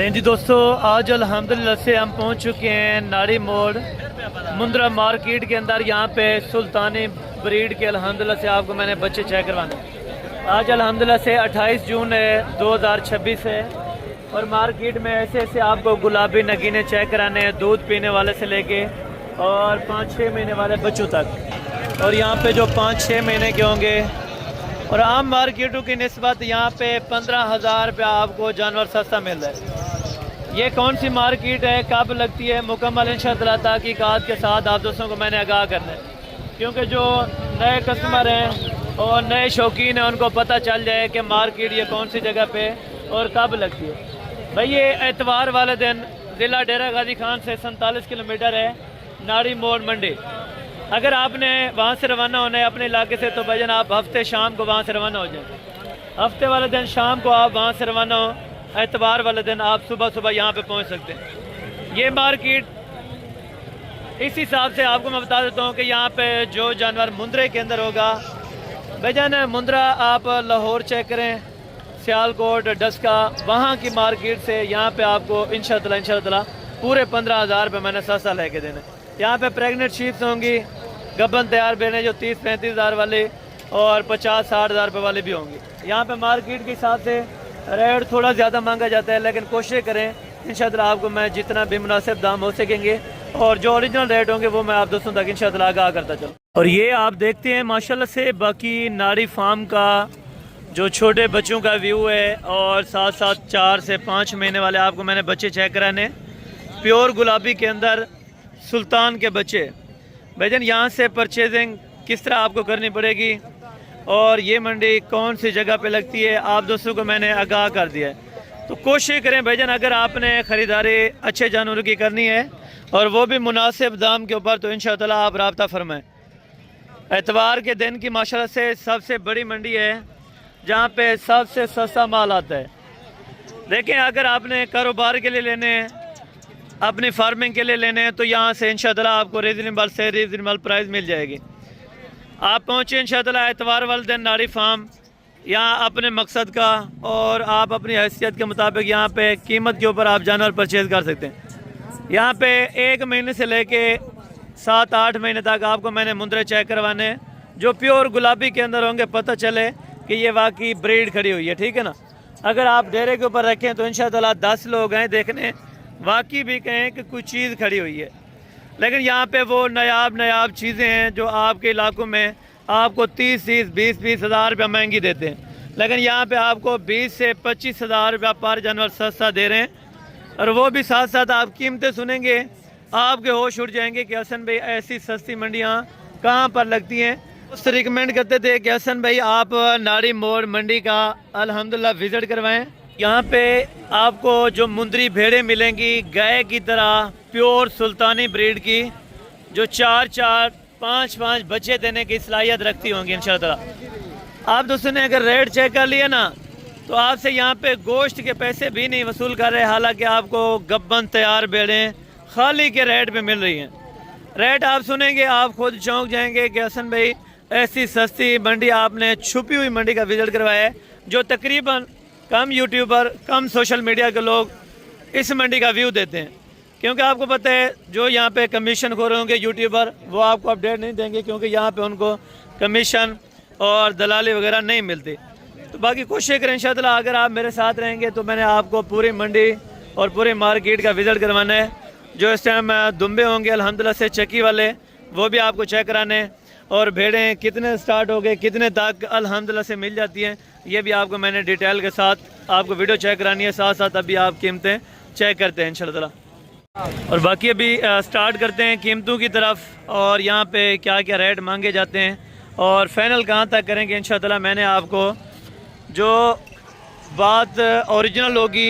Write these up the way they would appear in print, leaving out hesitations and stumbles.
लें जी दोस्तों, आज अल्हम्दुलिल्लाह से हम पहुंच चुके हैं नारी मोड़ मुंद्रा मार्केट के अंदर। यहाँ पे सुल्तानी ब्रीड के अल्हम्दुलिल्लाह से आपको मैंने बच्चे चेक करवाने। आज अल्हम्दुलिल्लाह से 28 जून है 2026 है और मार्केट में ऐसे ऐसे आपको गुलाबी नगीने चेक कराने हैं, दूध पीने वाले से लेके और 5-6 महीने वाले बच्चों तक। और यहाँ पे जो 5-6 महीने के होंगे और आम मार्केटों की निस्बत यहाँ पे 15,000 रुपया आपको जानवर सस्ता मिल रहा है। ये कौन सी मार्केट है, कब लगती है, मुकम्मल इंशाअल्लाह तहकीकात के साथ आप दोस्तों को मैंने आगाह करना है, क्योंकि जो नए कस्टमर हैं और नए शौकीन हैं उनको पता चल जाए कि मार्केट ये कौन सी जगह पे और कब लगती है। भाई ये एतवार वाले दिन ज़िला डेरा गाजी खान से 47 किलोमीटर है नारी मोड़ मंडी। अगर आपने वहाँ से रवाना होना है अपने इलाके से तो भाईजान आप हफ्ते शाम को वहाँ से रवाना हो जाए। हफ्ते वाले दिन शाम को आप वहाँ से रवाना हो, एतवार वाले दिन आप सुबह सुबह यहाँ पे पहुँच सकते हैं। ये मार्केट इस हिसाब से आपको मैं बता देता हूँ कि यहाँ पे जो जानवर मुंद्रे के अंदर होगा भाईजान, मुंद्रा आप लाहौर चेक करें, सियालकोट, डस्का, वहाँ की मार्केट से यहाँ पे आपको इंशाअल्लाह पूरे 15,000 रुपये मैंने सस्ता लेके देने। यहाँ पे प्रेगनेंट शीप्स होंगी, गब्बन तैयार बेने जो 30-35 हज़ार वाले और 50-60 हज़ार रुपये वाले भी होंगे। यहाँ पे मार्केट के हिसाब से रेट थोड़ा ज़्यादा महंगा जाता है, लेकिन कोशिश करें इंशाअल्लाह आपको मैं जितना भी मुनासिब दाम हो सकेंगे और जो ओरिजिनल रेट होंगे वो मैं आप दोस्तों तक इंशाअल्लाह आगाह करता चलूँ। और ये आप देखते हैं माशाल्लाह से बाकी नारी फार्म का जो छोटे बच्चों का व्यू है और साथ साथ 4 से 5 महीने वाले आपको मैंने बच्चे चेक कराने। प्योर गुलाबी के अंदर सुल्तान के बच्चे भाईजान, यहाँ से परचेजिंग किस तरह आपको करनी पड़ेगी और ये मंडी कौन सी जगह पे लगती है आप दोस्तों को मैंने आगाह कर दिया है। तो कोशिश करें भाईजान, अगर आपने ख़रीदारी अच्छे जानवरों की करनी है और वो भी मुनासिब दाम के ऊपर, तो इंशाअल्लाह आप रब्ता फरमाएं। एतवार के दिन की माशाल्लाह से सबसे बड़ी मंडी है जहाँ पे सबसे सस्ता माल आता है। देखें, अगर आपने कारोबार के लिए लेने हैं, अपनी फार्मिंग के लिए लेने हैं, तो यहाँ से इंशाअल्लाह आपको रीज़नेबल प्राइस मिल जाएगी। आप पहुँचे इंशाअल्लाह एतवार वाले दिन नारी फार्म, यहाँ अपने मकसद का और आप अपनी हैसियत के मुताबिक यहाँ पे कीमत के ऊपर आप जानवर परचेज़ कर सकते हैं। यहाँ पे 1 महीने से लेके 7-8 महीने तक आपको मैंने मुंद्रे चेक करवाने हैं जो प्योर गुलाबी के अंदर होंगे, पता चले कि ये वाकई ब्रीड खड़ी हुई है, ठीक है ना। अगर आप डेरे के ऊपर रखें तो इंशाअल्लाह 10 लोग हैं देखने, वाकई भी कहें कि कुछ चीज़ खड़ी हुई है। लेकिन यहाँ पे वो नायाब चीज़ें हैं जो आपके इलाकों में आपको 30-30, 20-20 हज़ार रुपया महंगी देते हैं, लेकिन यहाँ पे आपको 20 से 25 हज़ार रुपया पर जानवर सस्ता दे रहे हैं। और वो भी साथ साथ आप कीमतें सुनेंगे आपके होश उड़ जाएंगे कि हसन भाई ऐसी सस्ती मंडियाँ कहाँ पर लगती हैं। उससे रिकमेंड करते थे कि हसन भाई आप नारी मोड़ मंडी का अल्हम्दुलिल्लाह विज़िट करवाएँ। यहाँ पे आपको जो मुंदरी भेड़ें मिलेंगी गाय की तरह, प्योर सुल्तानी ब्रीड की, जो 4-4, 5-5 बच्चे देने की सलाहियत रखती होंगी इंशाअल्लाह। आप दोस्तों ने अगर रेट चेक कर लिया ना तो आपसे यहाँ पे गोश्त के पैसे भी नहीं वसूल कर रहे, हालांकि आपको गब्बन तैयार भेड़ें खाली के रेट पे मिल रही हैं। रेट आप सुनेंगे आप खुद चौंक जाएंगे कि हसन भाई ऐसी सस्ती मंडी आपने छुपी हुई मंडी का विज़िट करवाया है, जो तकरीबन कम यूट्यूबर, कम सोशल मीडिया के लोग इस मंडी का व्यू देते हैं। क्योंकि आपको पता है जो यहाँ पे कमीशन खो रहे होंगे यूट्यूबर, वो आपको अपडेट नहीं देंगे क्योंकि यहाँ पे उनको कमीशन और दलाली वगैरह नहीं मिलती। तो बाकी कोशिश करें इंशाअल्लाह अगर आप मेरे साथ रहेंगे तो मैंने आपको पूरी मंडी और पूरी मार्केट का विज़िट करवाना है। जो इस टाइम दुम्बे होंगे अल्हम्दुलिल्लाह से चक्की वाले, वो भी आपको चेक कराने, और भेड़ें कितने स्टार्ट हो गए, कितने तक अल्हम्दुलिल्लाह से मिल जाती हैं, ये भी आपको मैंने डिटेल के साथ आपको वीडियो चेक करानी है। साथ साथ अभी आप कीमतें चेक करते हैं इंशाअल्लाह। और बाकी अभी स्टार्ट करते हैं कीमतों की तरफ और यहाँ पे क्या क्या रेट मांगे जाते हैं और फाइनल कहाँ तक करेंगे इंशाअल्लाह। मैंने आपको जो बात ओरिजिनल होगी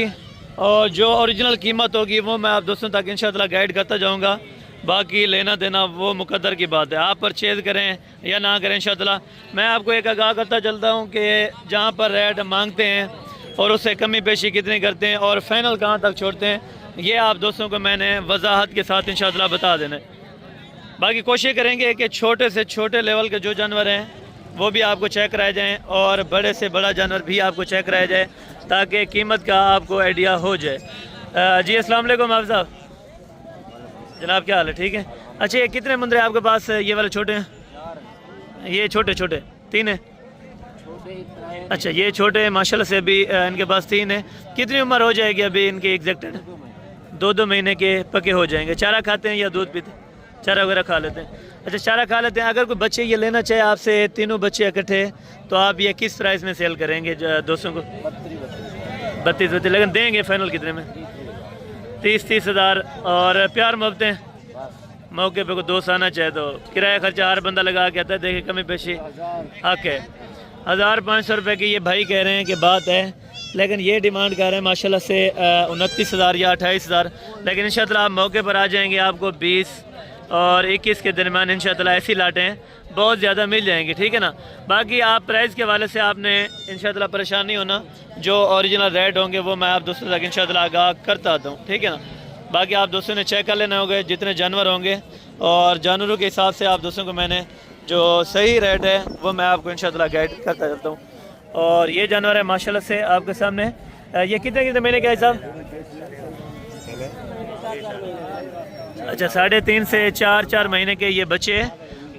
और जो ओरिजिनल कीमत होगी वो मैं आप दोस्तों तक इंशाअल्लाह गाइड करता जाऊँगा। बाकी लेना देना वो मुकद्दर की बात है, आप परचेज़ करें या ना करें इंशाअल्लाह। मैं आपको एक आगाह करता चलता हूँ कि जहाँ पर रेट मांगते हैं और उससे कमी पेशी कितनी करते हैं और फाइनल कहाँ तक छोड़ते हैं, ये आप दोस्तों को मैंने वजाहत के साथ इंशाअल्लाह बता देना है। बाकी कोशिश करेंगे कि छोटे से छोटे लेवल के जो जानवर हैं वो भी आपको चेक कराए जाएँ और बड़े से बड़ा जानवर भी आपको चेक कराया जाए ताकि कीमत का आपको आइडिया हो जाए। जी अस्सलाम वालेकुम आप साहब, जनाब क्या हाल है? ठीक है। अच्छा ये कितने मुंदरे आपके पास? ये वाले छोटे हैं, ये छोटे छोटे 3 हैं। अच्छा ये छोटे माशाल्लाह से अभी इनके पास 3 है। कितनी उम्र हो जाएगी अभी इनकी एग्जैक्टेड? 2-2 महीने के पके हो जाएंगे। चारा खाते हैं या दूध पीते? चारा वगैरह खा लेते हैं। अच्छा चारा खा लेते हैं। अगर कोई बच्चे ये लेना चाहे आपसे, तीनों बच्चे इकट्ठे, तो आप ये किस प्राइस में सेल करेंगे दोस्तों को? 32। लेकिन देंगे फाइनल कितने में? 30 हज़ार। और प्यार मोहब्बतें मौके पे को दोस्त आना चाहे तो किराया खर्चा हर बंदा लगा के आता है। देखिए कमी पेशी हक है। 1500 रुपये की ये भाई कह रहे हैं कि बात है, लेकिन ये डिमांड कर रहे हैं माशाल्लाह से 29 हज़ार या 28 हज़ार। लेकिन इंशाअल्लाह आप मौके पर आ जाएंगे, आपको 20 और 21 के दरमियान इंशाअल्लाह ऐसी लाटें बहुत ज़्यादा मिल जाएंगी। ठीक है ना। बाकी आप प्राइस के हवाले से आपने इंशाअल्लाह परेशान नहीं होना। जो ओरिजिनल रेट होंगे वो मैं आप दोस्तों तक इंशाअल्लाह आगाह करता आता हूँ। ठीक है ना। बाकी आप दोस्तों ने चेक कर लेना होगा जितने जानवर होंगे, और जानवरों के हिसाब से आप दोस्तों को मैंने जो सही रेट है वो मैं आपको इंशाअल्लाह गाइड करता रहता हूँ। और ये जानवर है माशाल्लाह से आपके सामने। ये कितने महीने का है साहब? अच्छा 3.5 से 4 महीने के ये बच्चे हैं।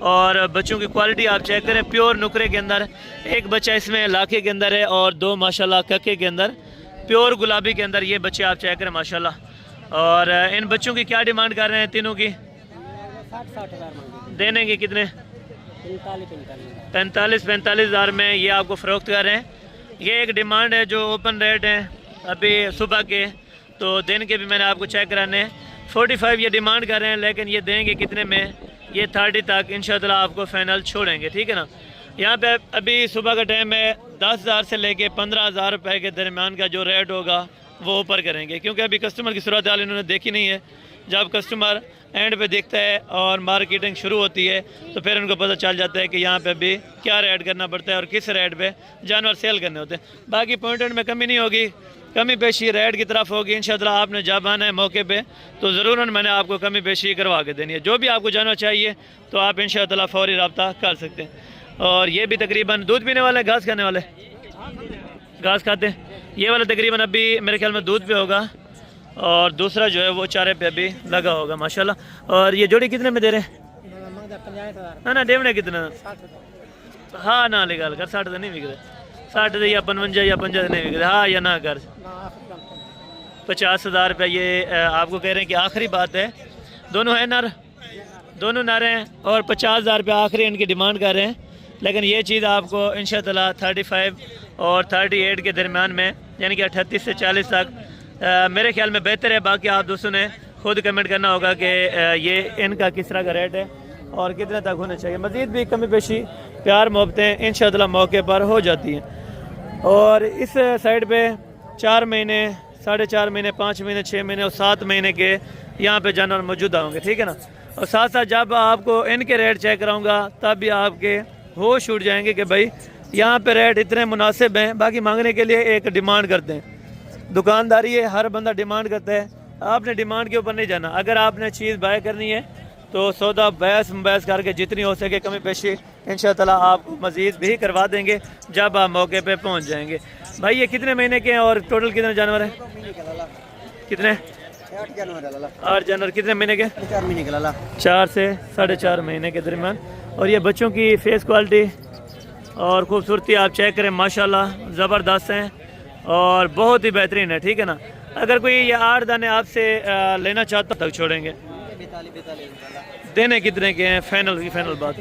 और बच्चों की क्वालिटी आप चेक करें, प्योर नुकरे के अंदर एक बच्चा इसमें लाखे के अंदर है, और 2 माशाल्लाह कक्के के अंदर प्योर गुलाबी के अंदर ये बच्चे आप चेक करें माशाल्लाह। और इन बच्चों की क्या डिमांड कर रहे हैं तीनों की? 60-60 देने की कितने? 45 हज़ार में ये आपको फ़रोख्त कर रहे हैं। ये एक डिमांड है जो ओपन रेट है अभी सुबह के, तो दिन के भी मैंने आपको चेक कराने हैं। 45 ये डिमांड कर रहे हैं, लेकिन ये देंगे कितने में? ये 30 तक इंशाअल्लाह आपको फ़ाइनल छोड़ेंगे। ठीक है ना। यहाँ पे अभी सुबह का टाइम है, 10 हज़ार से लेके 15 हज़ार रुपये के दरमियान का जो रेट होगा वो ऊपर करेंगे, क्योंकि अभी कस्टमर की सूरत हाल इन्होंने देखी नहीं है। जब कस्टमर एंड पे देखता है और मार्केटिंग शुरू होती है तो फिर उनको पता चल जाता है कि यहाँ पे अभी क्या रेट करना पड़ता है और किस रेट पे जानवर सेल करने होते हैं। बाकी पॉइंट में कमी नहीं होगी, कमी पेशी रेट की तरफ होगी इंशाअल्लाह। आपने जब आना है मौके पे तो ज़रूर मैंने आपको कमी पेशी करवा के देनी है। जो भी आपको जानवर चाहिए तो आप इंशाअल्लाह फ़ौरी रब्ता कर सकते हैं। और ये भी तकरीबन दूध पीने वाले, घास खाने वाले? घास खाते हैं। ये वाला तकरीबन अभी मेरे ख्याल में दूध पे होगा, और दूसरा जो है वो चारे पे अभी लगा होगा माशाल्लाह। और ये जोड़ी कितने में दे रहे हैं? ना डेवने कितना? हाँ ना लेगाल कर, 60 तो नहीं बिक रहे। 60 या 55 या 50 नहीं बिक रहे। हाँ या ना कर 50 हज़ार रुपये ये आपको कह रहे हैं कि आखिरी बात है। दोनों है नर, दोनों नर हैं, और 50 हज़ार रुपये आखिरी इनकी डिमांड कर रहे हैं। लेकिन ये चीज़ आपको इंशाअल्लाह 35 और 38 के दरमियान में, यानी कि 38 से 40 तक मेरे ख्याल में बेहतर है। बाकी आप दोस्तों ने खुद कमेंट करना होगा कि ये इनका किस तरह का रेट है और कितने तक होना चाहिए। मज़ीद भी कमी पेशी प्यार मोहब्बतें इंशाअल्लाह मौके पर हो जाती हैं। और इस साइड पे 4 महीने, 4.5 महीने, 5 महीने, 6 महीने और 7 महीने के यहाँ पे जानवर मौजूद होंगे। ठीक है ना। और साथ साथ जब आपको इनके रेट चेक कराऊँगा तब भी आपके होश उड़ जाएंगे कि भाई यहाँ पे रेट इतने मुनासिब हैं। बाकी मांगने के लिए एक डिमांड करते हैं, दुकानदारी है, हर बंदा डिमांड करता है। आपने डिमांड के ऊपर नहीं जाना। अगर आपने चीज़ बाय करनी है तो सौदा बहस करके जितनी हो सके कमी पेशी इंशाअल्लाह आपको मज़ीद भी करवा देंगे जब आप मौके पे पहुंच जाएंगे। भाई ये कितने महीने के हैं और टोटल कितने जानवर हैं? कितने? 8 जानवर। कितने महीने के? 4 महीने के लाला। 4 से 4.5 महीने के दरमियान। और ये बच्चों की फेस क्वालिटी और खूबसूरती आप चेक करें माशाल्लाह ज़बरदस्त हैं और बहुत ही बेहतरीन है। ठीक है ना। अगर कोई ये 8 दाने आपसे लेना चाहता तक छोड़ेंगे। देने कितने के हैं? फाइनल की फाइनल बात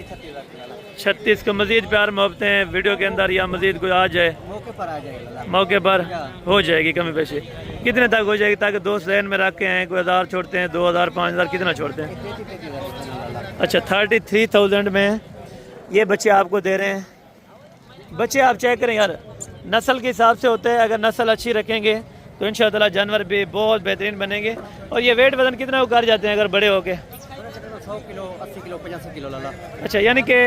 36 का। मज़ीद प्यार मोहब्बतें हैं वीडियो के अंदर या मज़ीद कोई आ जाए मौके पर आ जाएगा, मौके पर हो जाएगी कमी पेशी। कितने तक हो जाएगी ताकि दोस्त जहन में रख के हैं? कोई 1000 छोड़ते हैं, 2000, 5000, कितना छोड़ते हैं? अच्छा 33,000 में ये बच्चे आपको दे रहे हैं। बच्चे आप चेक करें यार, नस्ल के हिसाब से होते हैं। अगर नस्ल अच्छी रखेंगे तो इंशाअल्लाह जानवर भी बहुत बेहतरीन बनेंगे। और ये वेट वजन कितना उकार जाते हैं अगर बड़े होके? 100 किलो, 80 किलो, 85 किलो लाला। अच्छा यानी कि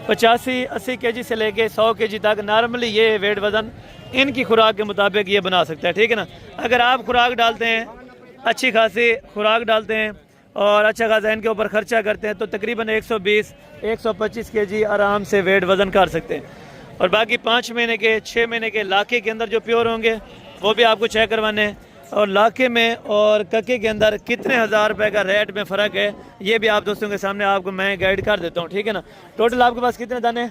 85-80 kg से लेके 100 kg तक नॉर्मली ये वेट वज़न इनकी खुराक के मुताबिक ये बना सकता है। ठीक है ना। अगर आप खुराक डालते हैं, अच्छी खासी खुराक डालते हैं और अच्छा खासा इनके ऊपर ख़र्चा करते हैं तो तकरीबन 120-125 kg आराम से वेट वज़न कर सकते हैं। और बाकी 5 महीने के, 6 महीने के लाखे के अंदर जो प्योर होंगे वो भी आपको चेक करवाने हैं। और लाके में और कके के अंदर कितने हज़ार रुपए का रेट में फ़र्क है, ये भी आप दोस्तों के सामने आपको मैं गाइड कर देता हूँ, ठीक है ना। टोटल आपके पास कितने दाने?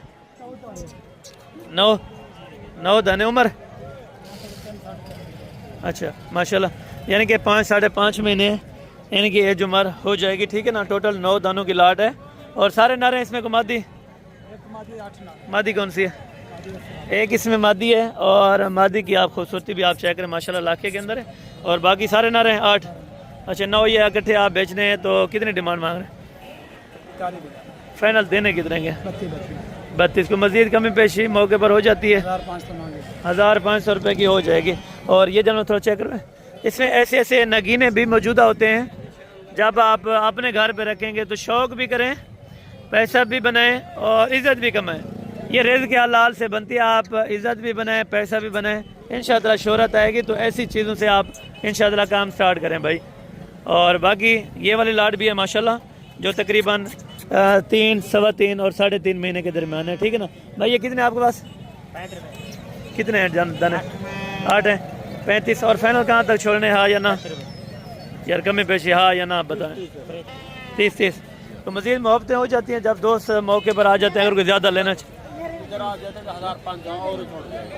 9 दाने। उम्र? अच्छा माशाल्लाह, यानी कि 5 साढ़े 5 महीने यानी कि एज उम्र हो जाएगी, ठीक है ना। टोटल 9 दानों की लाट है और सारे नर हैं इसमें को मादी? मादी कौन सी है? एक इसमें मादी है और मादी की आप खूबसूरती भी आप चेक करें माशाल्लाह लाखे के अंदर है और बाकी सारे नर हैं 8। अच्छा 9 ये इकट्ठे आप बेचने हैं तो कितनी डिमांड मांग रहे हैं? फाइनल देने कितने के? 32 को मजीद कमी पेशी मौके पर हो जाती है? 1500 रुपये की हो जाएगी। और ये जानवर थोड़ा चेक करें, इसमें ऐसे ऐसे नगीने भी मौजूदा होते हैं, जब आप अपने घर पे रखेंगे तो शौक़ भी करें, पैसा भी बनाएं और इज़्ज़त भी कमाएं। ये रिज़्क़ के हलाल से बनती है, आप इज़्ज़त भी बनाएं पैसा भी बनाएं, इंशाअल्लाह शोहरत आएगी। तो ऐसी चीज़ों से आप इंशाअल्लाह काम स्टार्ट करें भाई। और बाकी ये वाली लाट भी है माशाल्लाह, जो तकरीबन 3, सवा 3 और 3.5 महीने के दरमियान है, ठीक है ना भाई। ये कितने आपके पास? 65 रुपये। कितने हैं दाने? 8 हैं। 35 और फाइनल कहाँ तक छोड़ने, हाँ या ना? यार कमी पेशी हाँ या ना बताएं। 30 तो मज़ीद मोहब्बतें हो जाती हैं जब दोस्त मौके पर आ जाते हैं। अगर कोई ज़्यादा लेना चाहिए,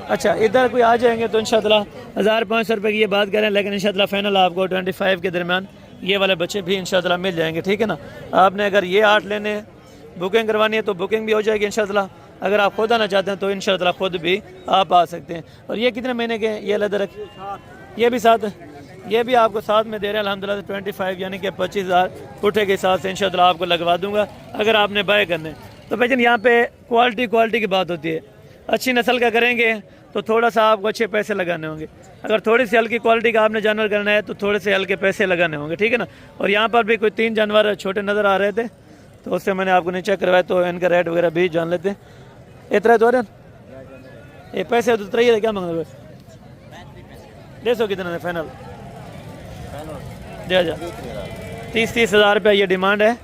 अच्छा इधर कोई आ जाएंगे तो इंशाअल्लाह 1500 रुपये की ये बात करें, लेकिन इंशाअल्लाह फाइनल आपको 25 के दरमियान ये वाले बच्चे भी इंशाअल्लाह मिल जाएंगे, ठीक है ना। आपने अगर ये 8 लेने बुकिंग करवानी है तो बुकिंग भी हो जाएगी इंशाअल्लाह। अगर आप खुद आना चाहते हैं तो इंशाअल्लाह खुद भी आप आ सकते हैं। और ये कितने महीने के? ये लेदर ये भी 7 है, ये भी आपको 7 में दे रहे हैं अल्हम्दुलिल्लाह 25 यानी कि 25,000 पुठे के हिसाब से इंशाअल्लाह आपको लगवा दूंगा अगर आपने बाय करने। तो भाईजान यहाँ पे क्वालिटी की बात होती है, अच्छी नस्ल का करेंगे तो थोड़ा सा आपको अच्छे पैसे लगाने होंगे, अगर थोड़ी सी हल्की क्वालिटी का आपने जानवर करना है तो थोड़े से हल्के पैसे लगाने होंगे, ठीक है ना। और यहाँ पर भी कोई 3 जानवर छोटे नज़र आ रहे थे तो उससे मैंने आपको नीचे करवाया, तो इनका रेट वगैरह भी जान लेते हैं। इतना तो ये पैसे तो उतरा ही क्या मांग रहे? 150 कितने फाइनल? 30 हज़ार रुपया ये डिमांड है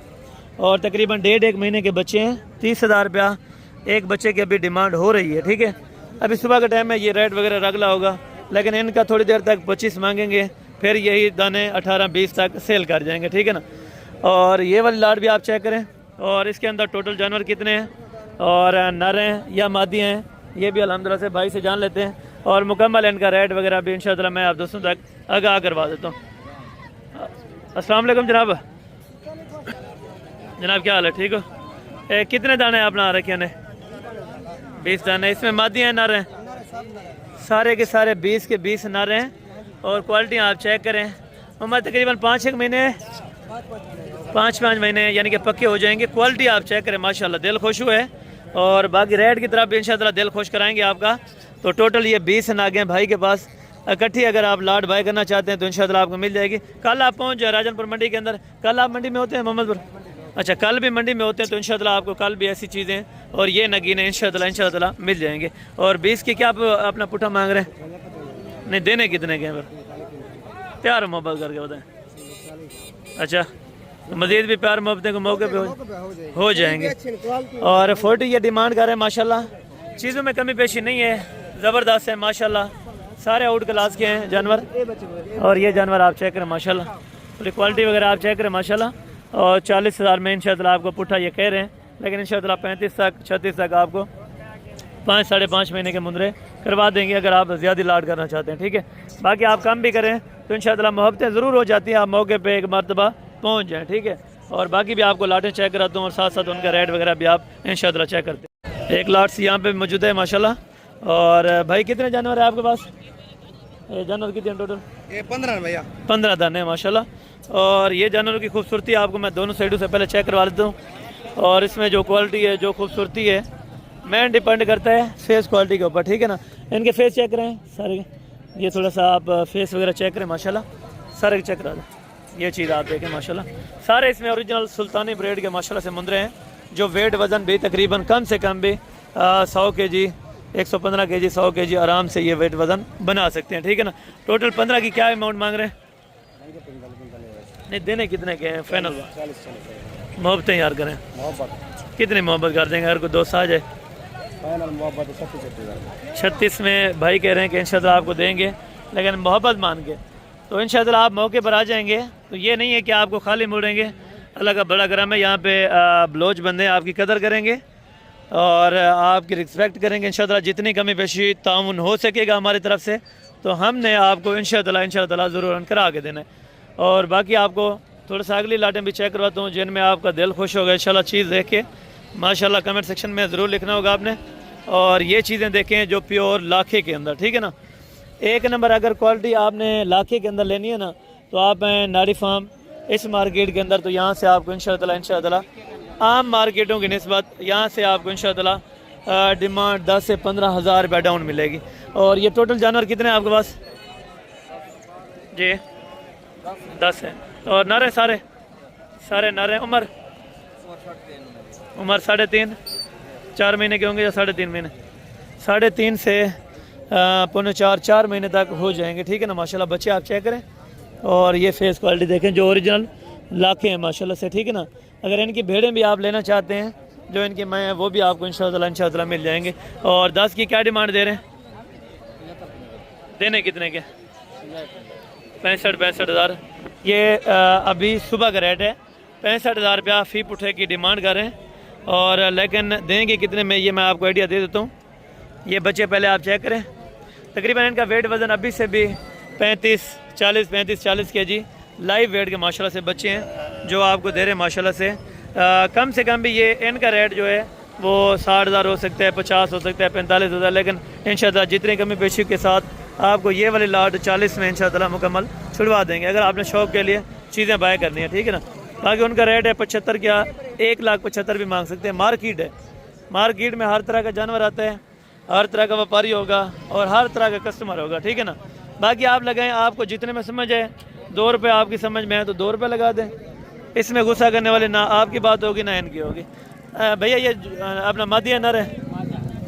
और तकरीबन 1.5 महीने के बच्चे हैं। 30,000 रुपया एक बच्चे की अभी डिमांड हो रही है, ठीक है। अभी सुबह का टाइम है, ये रेट वगैरह रगला होगा, लेकिन इनका थोड़ी देर तक 25 मांगेंगे, फिर यही दाने 18-20 तक सेल कर जाएंगे, ठीक है ना। और ये वाली लाट भी आप चेक करें और इसके अंदर टोटल जानवर कितने हैं और नर हैं या मादी हैं, ये भी अल्हम्दुलिल्लाह से भाई से जान लेते हैं। और मुकम्मल इनका रेट वगैरह भी इंशाअल्लाह मैं आप दोस्तों तक आगाह करवा देता हूँ। अस्सलाम वालेकुम जनाब। जनाब क्या हाल है, ठीक हो? कितने दाने आप बना रखे हैं? 20 दाने। इसमें मादी हैं नर हैं? सारे के सारे 20 के 20 नर हैं और क्वालिटी आप चेक करें। उम्र तकरीबन 5-1 महीने, 5-5 महीने यानी कि पक्के हो जाएंगे। क्वालिटी आप चेक करें माशाल्लाह, दिल खुश हुए। और बाकी रेट की तरफ भी इंशाअल्लाह दिल खुश कराएंगे आपका। तो टोटल ये 20 नागे हैं भाई के पास इकट्ठी, अगर आप लाट बाय करना चाहते हैं तो इंशाअल्लाह आपको मिल जाएगी। कल आप पहुँच जाए राजनपुर मंडी के अंदर। कल आप मंडी में होते हैं मोहम्मदपुर? अच्छा कल भी मंडी में होते हैं तो इंशाअल्लाह आपको कल भी ऐसी चीज़ें और ये नगीने इंशाअल्लाह मिल जाएंगे। और 20 की क्या आप अपना पुठा मांग रहे हैं? नहीं देने कितने के हैं? प्यार मोहब्बत करके बताएं। अच्छा मज़ीद भी प्यार मोहब्बतें को मौके पे हो जाएंगे। और 40 ये डिमांड कर रहे हैं माशाल्लाह, चीज़ों में कमी पेशी नहीं है, ज़बरदस्त है माशाल्लाह, सारे आउट क्लास के हैं जानवर। और ये जानवर आप चेक करें माशाल्लाह, पूरी क्वालिटी वगैरह आप चेक करें माशाल्लाह। और 40,000 में इंशाअल्लाह आपको पुट्ठा ये कह रहे हैं, लेकिन इंशाअल्लाह 35 तक 36 तक आपको 5 साढ़े 5 महीने के मुंदरे करवा देंगे अगर आप ज़्यादा लाड करना चाहते हैं, ठीक है। बाकी आप काम भी करें तो इंशाअल्लाह मोहब्बतें ज़रूर हो जाती हैं, आप मौके पे एक मरतबा पहुँच जाएँ, ठीक है। और बाकी भी आपको लाटें चेक कराता हूँ और साथ साथ उनका रेट वगैरह भी आप इंशाअल्लाह चेक करते हैं। एक लाट यहाँ पे मौजूद है माशाल्लाह। और भाई कितने जानवर है आपके पास? जानवर कितने टोटल? 15 भैया। 15 दाने माशाल्लाह। और ये जानवरों की खूबसूरती आपको मैं दोनों साइडों से पहले चेक करवा देता हूँ। और इसमें जो क्वालिटी है, जो खूबसूरती है, मेन डिपेंड करता है फेस क्वालिटी के ऊपर, ठीक है ना। इनके फेस चेक करें सारे, ये थोड़ा सा आप फेस वगैरह चेक करें माशाल्लाह, सारे चेक करा दें। ये चीज़ आप देखें माशाल्लाह, सारे इसमें ओरिजिनल सुल्तानी ब्रेड के माशाल्लाह से मुंदरे हैं, जो वेट वज़न भी तकरीबन कम से कम भी 100 kg 115 kg 100 kg आराम से ये वेट वज़न बना सकते हैं, ठीक है ना। टोटल 15 की क्या अमाउंट मांग रहे हैं? नहीं देने कितने के हैं फाइनल? मोहब्बतें यार करें, कितनी मोहब्बत कर देंगे अगर कोई दोस्त आ जाए? 36 में भाई कह रहे हैं कि इंशाअल्लाह आपको देंगे, लेकिन मोहब्बत मान के तो इंशाअल्लाह आप मौके पर आ जाएंगे। तो ये नहीं है कि आपको खाली मुड़ेंगे। अल्लाह का बड़ा करम है, यहाँ पे बलोच बंदे आपकी कदर करेंगे और आपकी रिस्पेक्ट करेंगे। इंशाअल्लाह जितनी कमी पेशी ताउन हो सकेगा हमारी तरफ से तो हमने आपको इंशाअल्लाह ज़रूर करा के देना है। और बाकी आपको थोड़ा सा अगली लाटें भी चेक करवाता हूँ जिनमें आपका दिल खुश होगा इंशाअल्लाह चीज़ देख के। माशाल्लाह कमेंट सेक्शन में ज़रूर लिखना होगा आपने। और ये चीज़ें देखें जो प्योर लाखे के अंदर, ठीक है ना। एक नंबर अगर क्वालिटी आपने लाखे के अंदर लेनी है ना तो आप हैं नाड़ी फार्म इस मार्केट के अंदर। तो यहाँ से आपको इंशाअल्लाह आम मार्केटों की निस्बत यहाँ से आपको इंशाअल्लाह डिमांड 10 से 15 हज़ार रुपये डाउन मिलेगी। और ये टोटल जानवर कितने हैं आपके पास जी? 10 है। और नर सारे नर हैं। उम्र 3.5 4 महीने के होंगे या 3.5 महीने? 3.5 से 3.25 महीने तक हो जाएंगे, ठीक है ना। माशाल्लाह बच्चे आप चेक करें और ये फेस क्वालिटी देखें जो ओरिजिनल लाखे हैं माशाल्लाह से, ठीक है ना। अगर इनकी भेड़ें भी आप लेना चाहते हैं जो इनकी मैं हैं वो भी आपको इंशाअल्लाह मिल जाएंगे। और 10 की क्या डिमांड दे रहे हैं? देने कितने के? 65 हज़ार। ये अभी सुबह का रेट है। 65 हज़ार रुपया फ़ी पुठे की डिमांड कर रहे हैं। और लेकिन देंगे कितने में ये मैं आपको आइडिया दे देता हूँ। ये बच्चे पहले आप चेक करें। तकरीबन इनका वेट वज़न अभी से भी 35-40 kg लाइव वेट के माशाल्लाह से बच्चे हैं जो आपको दे रहे हैं माशाल्लाह से। कम से कम भी ये इनका रेट जो है वो 60 हज़ार हो सकता है, 50 हो सकता है, 45 हज़ार। लेकिन इंशाअल्लाह जितनी कमी पेशी के साथ आपको ये वाली लाट 40 में इंशाअल्लाह मुकम्मल छुड़वा देंगे अगर आपने शौक़ के लिए चीज़ें बाय करनी है, ठीक है ना। बाकी उनका रेट है 75 क्या 1,75,000 भी मांग सकते हैं। मार्केट है, मार्केट में हर तरह का जानवर आता है, हर तरह का व्यापारी होगा और हर तरह का कस्टमर होगा, ठीक है ना। बाकी आप लगाएं, आपको जितने में समझ आए। 2 रुपये आपकी समझ में है तो 2 रुपये लगा दें। इसमें गुस्सा करने वाले ना आपकी बात होगी ना इनकी होगी। भैया ये अपना मादिया नर है?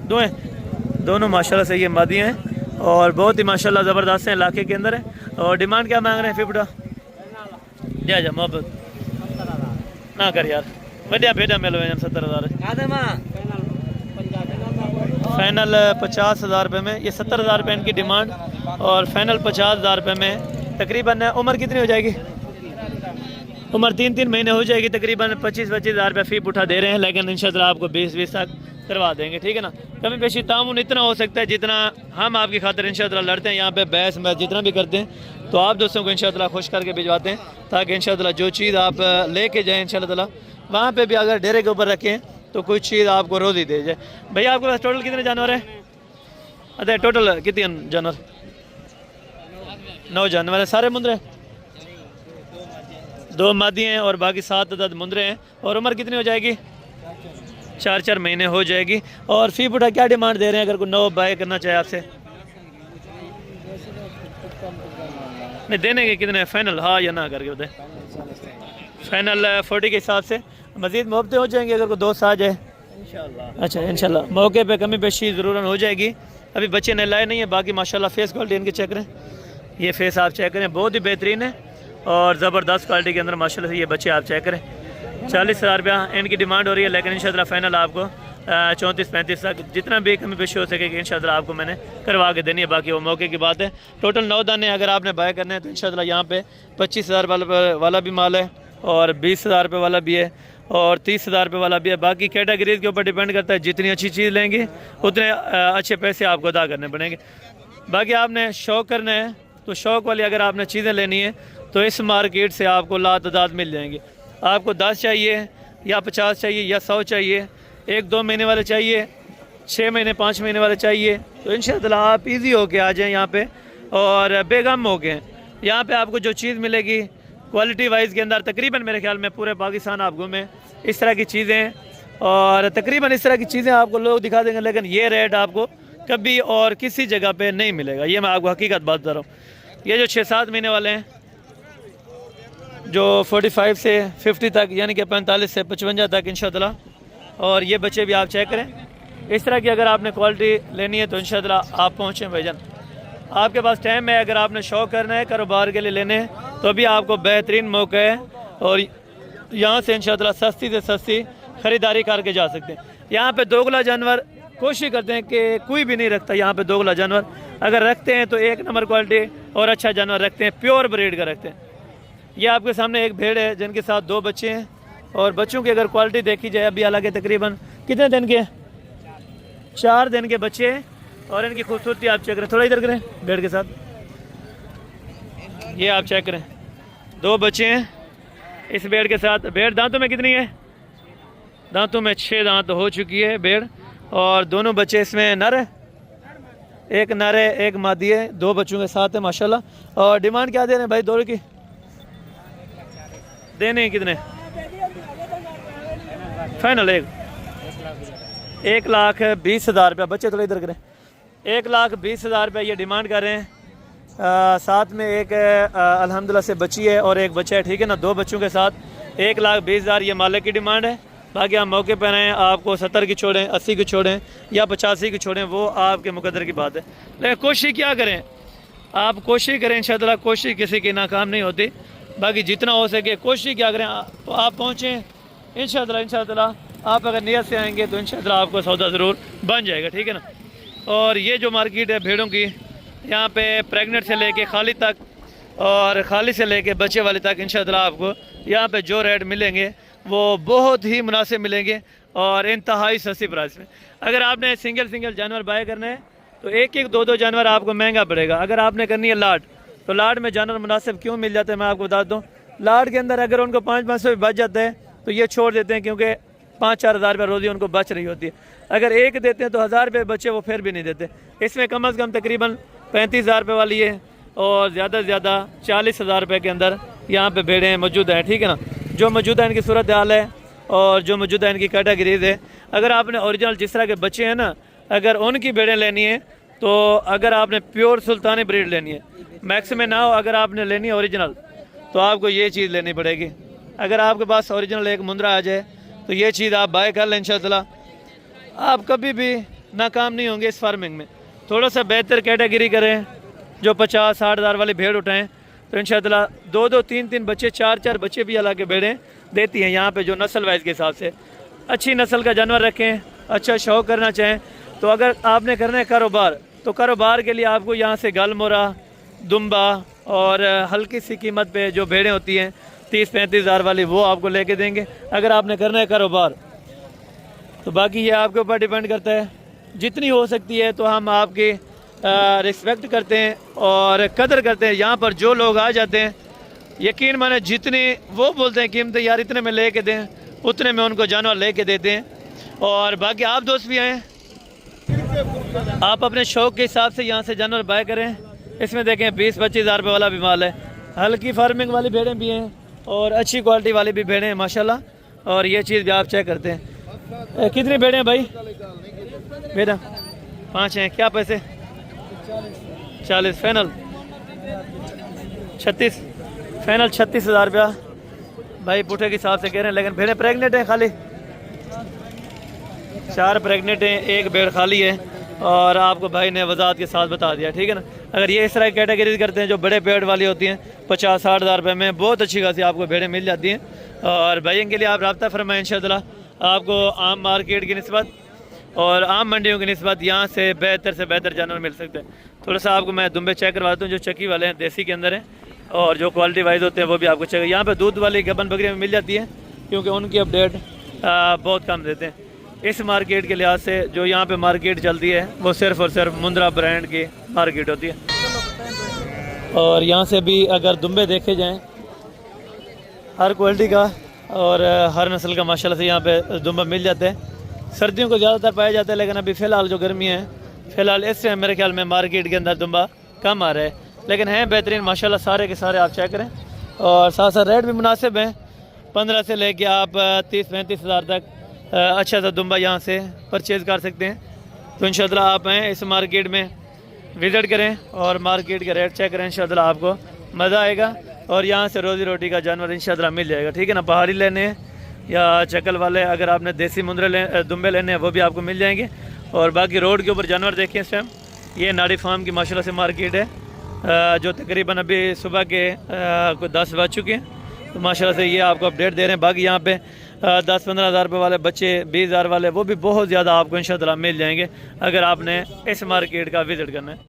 दोनों माशाल्लाह से ये मादिया हैं और बहुत ही माशाल्लाह ज़बरदस्त हैं, इलाके के अंदर है। और डिमांड क्या मांग रहे हैं? 50 जा मोहब्बत ना कर यार, बढ़िया भेजा मिलो 70 हज़ार फाइनल 50 हज़ार रुपये में। ये 70 हज़ार रुपये इनकी डिमांड और फाइनल 50 हज़ार रुपये में। तकरीबन उम्र कितनी हो जाएगी? उम्र 3 महीने हो जाएगी। तकरीबन 25 हज़ार रुपये फ़ी उठा दे रहे हैं। लेकिन इंशाअल्लाह आपको 20 तक करवा देंगे, ठीक है ना। कमी पेशी तामुन इतना हो सकता है जितना हम आपकी खातिर इंशाअल्लाह लड़ते हैं यहाँ पे बहस में जितना भी करते हैं तो आप दोस्तों को इंशाअल्लाह खुश करके भिजवाते हैं ताकि इंशाअल्लाह जो चीज़ आप लेके जाएँ इंशाअल्लाह वहाँ पे भी अगर डेरे के ऊपर रखें तो कोई चीज़ आपको रोज़ ही दे जाए। भैया आपके पास टोटल कितने जानवर हैं? अरे टोटल कितने जानवर? 9 जानवर है। सारे मुंदरे? 2 मादी हैं और बाकी 7 अदद मुंदरे हैं। और उम्र कितनी हो जाएगी? 4 महीने हो जाएगी। और फ़ी पुठा क्या डिमांड दे रहे हैं अगर कोई 9 बाय करना चाहे आपसे? नहीं देने के कितने फाइनल हाँ या ना करके बताए? फाइनल 40 के हिसाब से। मज़ीद मुहब्बतें हो जाएंगी अगर कोई दोस्त आ जाए इंशाअल्लाह। अच्छा इंशाअल्लाह मौके पे कमी पेशी ज़रूर हो जाएगी। अभी बच्चे ने लाए नहीं है। बाकी माशाल्लाह फेस क्वालिटी इनकी चेक करें, ये फेस आप चेक करें बहुत ही बेहतरीन है और ज़बरदस्त क्वालिटी के अंदर माशाल्लाह से ये बच्चे आप चेक करें। 40 हज़ार रुपया इनकी डिमांड हो रही है। लेकिन इंशाअल्लाह फाइनल आपको 34-35 तक जितना भी कमी पेशी हो सकेगी इंशाअल्लाह आपको मैंने करवा के देनी है। बाकी वो मौके की बात है। टोटल 9 दाने अगर आपने बाय करने हैं तो इंशाअल्लाह यहाँ पे 25 हज़ार वाला भी माल है और 20 हज़ार रुपये वाला भी है और 30 हज़ार रुपये वाला भी है। बाकी कैटेगरीज के ऊपर डिपेंड करता है। जितनी अच्छी चीज़ लेंगे उतने अच्छे पैसे आपको अदा करने पड़ेंगे। बाकी आपने शौक़ करना है तो शौक़ वाली अगर आपने चीज़ें लेनी है तो इस मार्केट से आपको लातादाद मिल जाएंगी। आपको 10 चाहिए या 50 चाहिए या 100 चाहिए, 1-2 महीने वाले चाहिए, 6 महीने 5 महीने वाले चाहिए तो इंशाअल्लाह आप इजी होके आ जाएं यहाँ पे और बेगम हो गए। यहाँ पे आपको जो चीज़ मिलेगी क्वालिटी वाइज के अंदर तकरीबन मेरे ख्याल में पूरे पाकिस्तान आप घूमें इस तरह की चीज़ें और तकरीबन इस तरह की चीज़ें आपको लोग दिखा देंगे। लेकिन ये रेट आपको कभी और किसी जगह पे नहीं मिलेगा। ये मैं आपको हकीकत बात कर रहा हूँ। ये जो 6-7 महीने वाले हैं जो 45 से 50 तक यानी कि 45 से 55 तक इंशाअल्लाह। और ये बच्चे भी आप चेक करें। इस तरह की अगर आपने क्वालिटी लेनी है तो इंशाअल्लाह आप पहुँचें भाईजान। आपके पास टाइम है, अगर आपने शौक़ करना है कारोबार के लिए लेने हैं तो भी आपको बेहतरीन मौका है और यहाँ से इंशाअल्लाह सस्ती से सस्ती ख़रीदारी करके जा सकते हैं। यहाँ पे दोगला जानवर कोशिश करते हैं कि कोई भी नहीं रखता यहाँ पे दोगला जानवर। अगर रखते हैं तो 1 नंबर क्वालिटी और अच्छा जानवर रखते हैं, प्योर ब्रीड का रखते हैं। ये आपके सामने एक भेड़ है जिनके साथ 2 बच्चे हैं, और बच्चों की अगर क्वालिटी देखी जाए अभी हालांकि तकरीबन कितने दिन के, 4 दिन के बच्चे हैं। और इनकी खूबसूरती आप चेक करें, थोड़ा इधर करें भेड़ के साथ, ये आप चेक करें, 2 बच्चे हैं इस भेड़ के साथ। भेड़ दांतों में कितनी है? दांतों में 6 दांत हो चुकी है भेड़, और दोनों बच्चे इसमें नर है, एक नर है एक मादी है, 2 बच्चों के साथ है माशाल्लाह। और डिमांड क्या दे रहे हैं भाई दोनों की? देने हैं कितने? फाइनल 1,20,000 रुपया। बच्चे थोड़ा इधर करें, 1,20,000 रुपया ये डिमांड कर रहे हैं। साथ में एक अल्हम्दुलिल्लाह से बच्ची है और एक बच्चा है, ठीक है ना, 2 बच्चों के साथ 1,20,000 ये मालिक की डिमांड है। बाकी आप मौके पर आएँ, आपको 70 की छोड़ें, 80 की छोड़ें या 85 की छोड़ें, वो आपके मुकद्दर की बात है। लेकिन कोशिश क्या करें, आप कोशिश करें इंशाअल्लाह, कोशिश किसी की नाकाम नहीं होती। बाकी जितना हो सके कोशिश क्या करें, आप पहुँचें इंशाअल्लाह। आप अगर नियत से आएंगे तो इंशाअल्लाह आपको सौदा ज़रूर बन जाएगा, ठीक है ना। और ये जो मार्केट है भेड़ों की, यहाँ पे प्रेग्नेंट से लेके खाली तक और खाली से लेके बच्चे वाले तक इंशाअल्लाह आपको यहाँ पे जो रेट मिलेंगे वो बहुत ही मुनासिब मिलेंगे और इंतहाई सस्ती प्राइस में। अगर आपने सिंगल जानवर बाय करने हैं तो 1-1, 2-2 जानवर आपको महंगा पड़ेगा। अगर आपने करनी है लाट, तो लाट में जानवर मुनासिब क्यों मिल जाते हैं मैं आपको बता दूँ। लाट के अंदर अगर उनको 500-500 बच जाते हैं तो ये छोड़ देते हैं, क्योंकि 5-4 हज़ार रुपये रोज़ी उनको बच रही होती है। अगर एक देते हैं तो 1,000 रुपये बच्चे वो फिर भी नहीं देते। इसमें कम से कम तकरीबन 35,000 रुपये वाली है और ज़्यादा से ज़्यादा 40,000 रुपये के अंदर यहाँ पे भेड़ें मौजूद हैं, ठीक है ना। जो मौजूदा इनकी सूरत हाल है और जो मौजूदा इनकी कैटेगरीज है, अगर आपने ओरिजिनल जिस तरह के बच्चे हैं ना, अगर उनकी भेड़ें लेनी है तो अगर आपने प्योर सुल्तानी ब्रीड लेनी है, मैक्सिमम ना हो, अगर आपने लेनी है ओरिजिनल तो आपको ये चीज़ लेनी पड़ेगी। अगर आपके पास ओरिजिनल एक मुंद्रा आ जाए तो ये चीज़ आप बाय कर लें इंशाअल्लाह, आप कभी भी नाकाम नहीं होंगे इस फार्मिंग में। थोड़ा सा बेहतर कैटेगरी करें, जो 50-60 हज़ार वाली भेड़ उठाएं तो इंशाअल्लाह 2-2, 3-3 बच्चे, 4-4 बच्चे भी अल्लाह के भेड़ें देती हैं यहाँ पे, जो नस्ल वाइज के हिसाब से। अच्छी नस्ल का जानवर रखें, अच्छा शौक़ करना चाहें तो अगर आपने करना है कारोबार, तो कारोबार के लिए आपको यहाँ से गालमोरा, दुम्बा और हल्की सी कीमत पे जो भेड़ें होती हैं 30-35 हज़ार वाली, वो आपको लेके देंगे अगर आपने करना है कारोबार। तो बाकी ये आपके ऊपर डिपेंड करता है, जितनी हो सकती है तो हम आपकी रिस्पेक्ट करते हैं और कदर करते हैं। यहाँ पर जो लोग आ जाते हैं, यकीन माने जितनी वो बोलते हैं कीमत यार इतने में ले के दें, उतने में उनको जानवर ले के देते हैं। और बाकी आप दोस्त भी आएँ, आप अपने शौक़ के हिसाब से यहाँ से जानवर बाय करें। इसमें देखें 20-25 हज़ार रुपये वाला भी माल है, हल्की फार्मिंग वाली भेड़ें भी हैं और अच्छी क्वालिटी वाली भी भेड़ें हैं माशाल्लाह। और ये चीज़ भी आप चेक करते हैं। कितनी भेड़ें हैं भाई? भेड़ा 5 हैं। क्या पैसे? 40 फाइनल, 36 फाइनल, 36,000 रुपया भाई पुठे के हिसाब से कह रहे हैं। लेकिन भेड़ें प्रेग्नेंट हैं, खाली 4 प्रेग्नेंट हैं, 1 भेड़ खाली है। और आपको भाई ने वजाहत के साथ बता दिया, ठीक है ना। अगर ये इस तरह की कैटेगरीज करते हैं जो बड़े पेड़ वाली होती हैं, 50-60 हज़ार रुपये में बहुत अच्छी खासी आपको भेड़ें मिल जाती हैं। और भाई इनके लिए आप रब्ता फरमाएं, इंशाअल्लाह आपको आम मार्केट की निस्बत और आम मंडियों की निस्बत यहाँ से बेहतर जानवर मिल सकते हैं। थोड़ा सा आपको मैं दुम्बे चेक करवाता हूँ जो चक्की वाले हैं, देसी के अंदर हैं, और जो क्वालिटी वाइज होते हैं वो भी आपको चेक। यहाँ पर दूध वाली गबन बकरियाँ मिल जाती हैं, क्योंकि उनकी अपडेट बहुत कम देते हैं। इस मार्केट के लिहाज से जो यहाँ पे मार्केट चलती है वो सिर्फ़ और सिर्फ मुंद्रा ब्रांड की मार्केट होती है। और यहाँ से भी अगर दुम्बे देखे जाएँ, हर क्वालिटी का और हर नस्ल का माशाल्लाह से यहाँ पे दुम्बा मिल जाते हैं। सर्दियों को ज़्यादातर पाया जाता है, लेकिन अभी फ़िलहाल जो गर्मी है, फ़िलहाल इससे मेरे ख्याल में मार्केट के अंदर दुम्बा कम आ रहा है, लेकिन हैं बेहतरीन माशाल्लाह सारे के सारे। आप चेक करें और साथ साथ रेट भी मुनासिब हैं, 15 से लेके आप 30-35 हज़ार तक अच्छा सा दुम्बा यहाँ से परचेज़ कर सकते हैं। तो इंशाअल्लाह आप हैं इस मार्केट में विज़िट करें और मार्केट के रेट चेक करें, इंशाअल्लाह आपको मज़ा आएगा और यहाँ से रोज़ी रोटी का जानवर इंशाअल्लाह मिल जाएगा, ठीक है ना। पहाड़ी लेने हैं या चकल वाले, अगर आपने देसी मुंद्रे दुम्बे लेने हैं वो भी आपको मिल जाएंगे। और बाकी रोड के ऊपर जानवर देखें इस टाइम, ये नाड़ी फार्म की माशाल्लाह से मार्केट है, जो तकरीबन अभी सुबह के कुछ 10 बज चुके हैं। तो माशाल्लाह से ये आपको अपडेट दे रहे हैं। बाकी यहाँ पे 10-15 हज़ार रुपये वाले बच्चे, 20 हज़ार वाले, वो भी बहुत ज़्यादा आपको इंशाअल्लाह मिल जाएंगे अगर आपने इस मार्केट का विज़िट करना है।